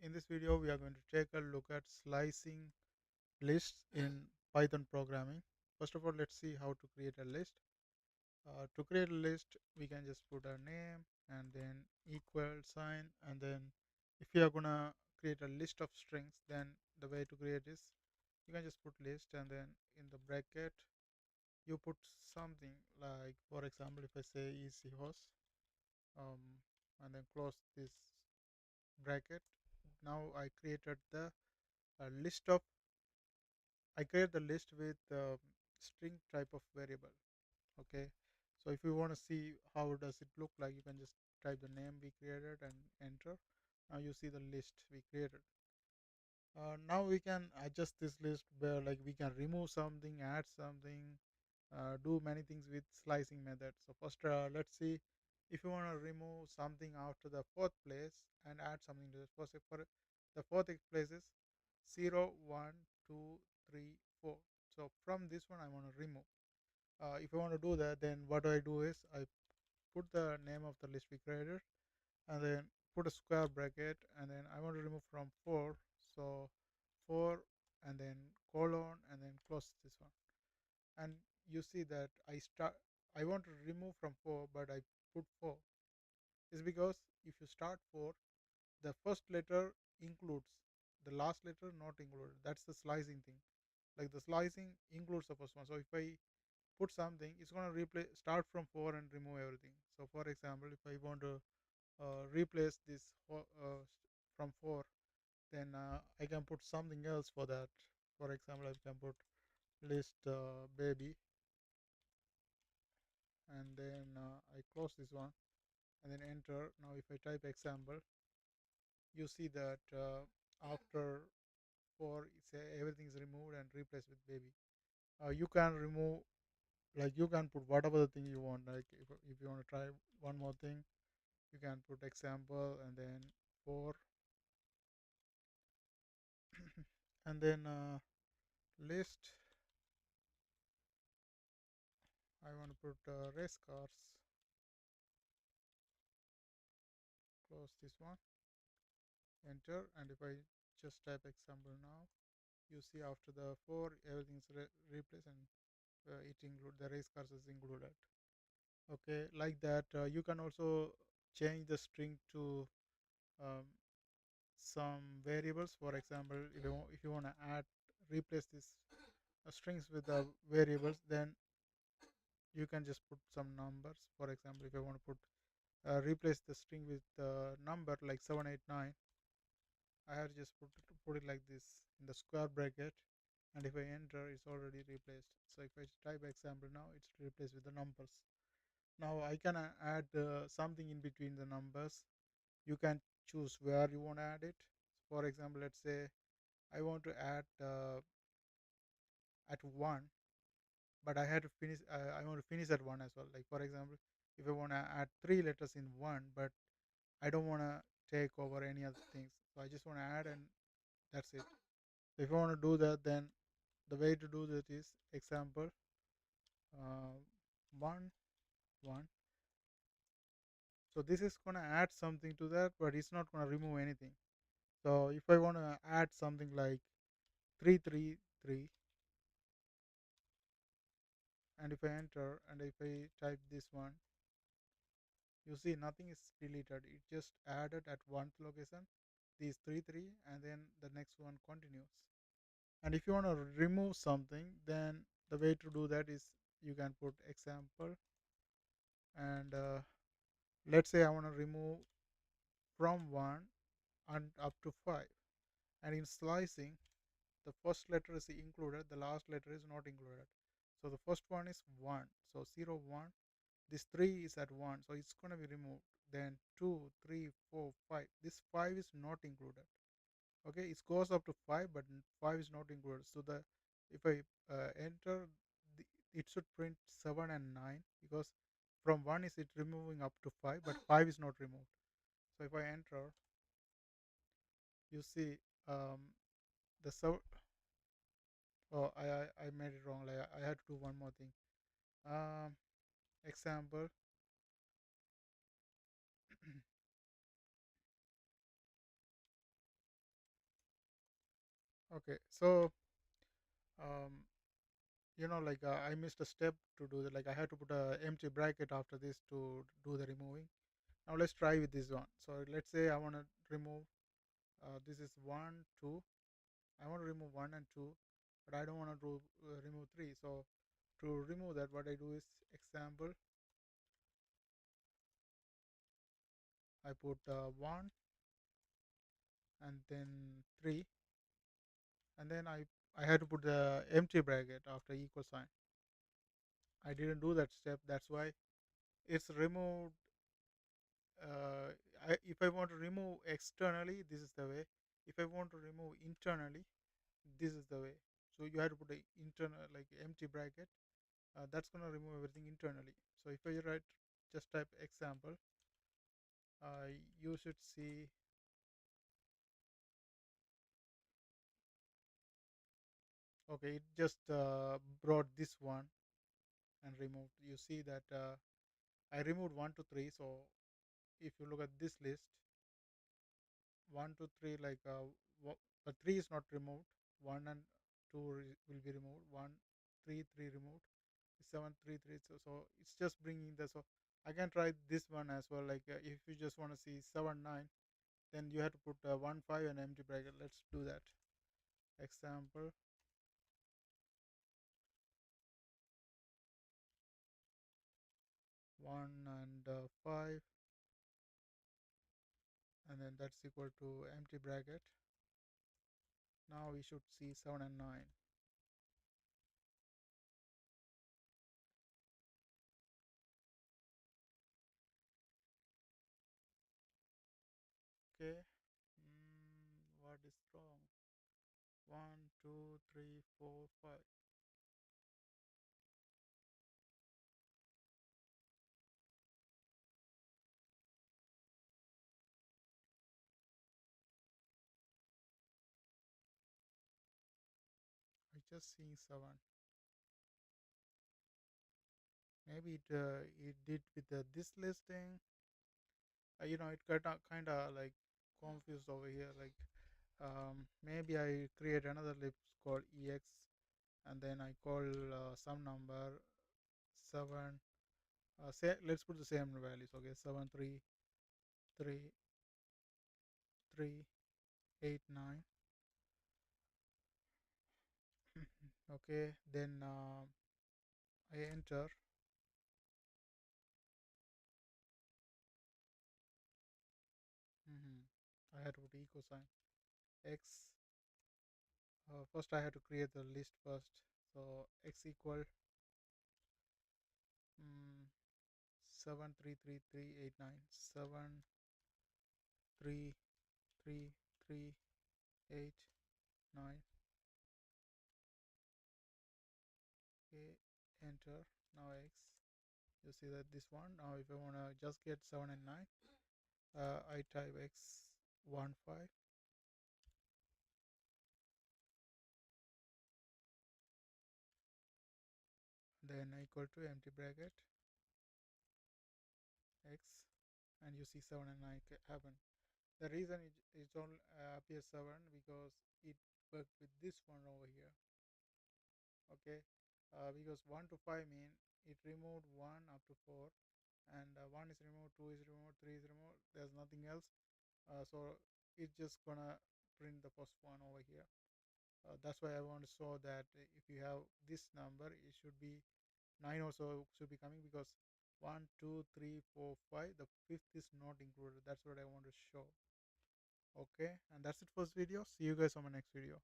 In this video, we are going to take a look at slicing lists in Python programming. First of all, let's see how to create a list. To create a list, we can just put a name and then equal sign. And then if you are going to create a list of strings, then the way to create is you can just put list and then in the bracket, you put something like, for example, if I say easy host, um, and then close this bracket. Now list of I create the list with string type of variable. Okay, so if you want to see how does it look like, you can just type the name we created and enter. Now you see the list we created. Now we can adjust this list where like we can remove something, add something, do many things with slicing method. So first, let's see if you want to remove something after the fourth place and add something to this. For the fourth place is 0, 1, 2, 3, 4. So from this one, I want to remove. If I want to do that, then what I do is I put the name of the list we created and then put a square bracket and then I want to remove from 4. So 4 and then colon and then close this one, and you see that I want to remove from 4 but I put 4 is because if you start 4, the first letter includes the last letter not included. That's the slicing thing. Like the slicing includes the first one. So if I put something, it's going to replace start from 4 and remove everything. So for example, if I want to replace this from 4, then I can put something else for that. For example, I can put list baby and then I close this one and then enter. Now if I type example, you see that after 4 it's everything is removed and replaced with baby. You can remove, like you can put whatever the thing you want. Like if you want to try one more thing, you can put example and then 4 and then list. I want to put race cars, close this one, enter, and if I just type example now, you see after the 4 everything is replaced and it include the race cars is included. Okay, like that. You can also change the string to um, some variables. For example, if you want to add replace this strings with the variables, then you can just put some numbers. For example, if I want to put replace the string with the number like 789, I have to just put it like this in the square bracket, and if I enter, it's already replaced. So if I type example now, it's replaced with the numbers. Now I can add something in between the numbers. You can choose where you want to add it. For example, let's say I want to add at 1, but I had to finish. I want to finish at 1 as well. Like for example, if I want to add 3 letters in 1, but I don't want to take over any other things, so I just want to add and that's it. So if I want to do that, then the way to do that is example uh, 1 1. So this is going to add something to that, but it's not going to remove anything. So if I want to add something like 333, and if I enter and if I type this one, you see nothing is deleted. It just added at one location these 3 3 and then the next one continues. And if you want to remove something, then the way to do that is you can put example and let's say I want to remove from 1 and up to 5, and in slicing the first letter is included, the last letter is not included. So the first one is 1, so 0 1, this 3 is at 1, so it's going to be removed. Then 2 3 4 5, this 5 is not included. Okay, it goes up to 5 but 5 is not included. So the if I enter it should print 7 and 9 because from 1 is it removing up to 5 but 5 is not removed. So if I enter, you see the oh, I made it wrong. Like I had to do one more thing. Um, example. Okay, so um, like I missed a step to do that. Like I had to put a empty bracket after this to do the removing. Now let's try with this one. So let's say I want to remove. This is one, two. I want to remove one and two, but I don't want to remove three. So to remove that, what I do is example. I put one and then three, and then I had to put the empty bracket after equal sign. I didn't do that step. That's why it's removed. uh, if I want to remove externally, this is the way. If I want to remove internally, this is the way. So you have to put a internal like empty bracket. That's gonna remove everything internally. So if I write just type example, you should see. Okay, it just brought this one and removed. You see that I removed one to three. So if you look at this list, one to three, like three is not removed. One and two will be removed. One, three, three removed. Seven, three, three. So it's just bringing the. So I can try this one as well. Like if you just want to see seven, nine, then you have to put one, five, and empty bracket. Let's do that. Example one and five, and then that's equal to empty bracket. Now we should see seven and nine. Okay. What is wrong? One, two, three, four, five. I just seeing seven. Maybe it did with this listing. It got kind of like confused over here. Like maybe I create another list called ex, and then I call some number seven. Say let's put the same values. Okay, seven, three, three, three, eight, nine. Okay, then I enter. hmm I had to put equal sign x. First, I had to create the list first. So x equal mm, 73338 9 Okay, enter. Now x. You see that this one. Now if I wanna just get 7 and 9, I type x 1 5. Then equal to empty bracket x, and you see 7 and 9 happen. The reason it only appears 7 because it worked with this one over here. Okay, because 1 to 5 mean it removed 1 up to 4, and 1 is removed, 2 is removed, 3 is removed, there's nothing else. So it's just gonna print the first one over here. That's why I want to show that if you have this number, it should be 9 also should be coming, because 1, 2, 3, 4, 5, the fifth is not included. That's what I want to show. Okay, and that's it for this video. See you guys on my next video.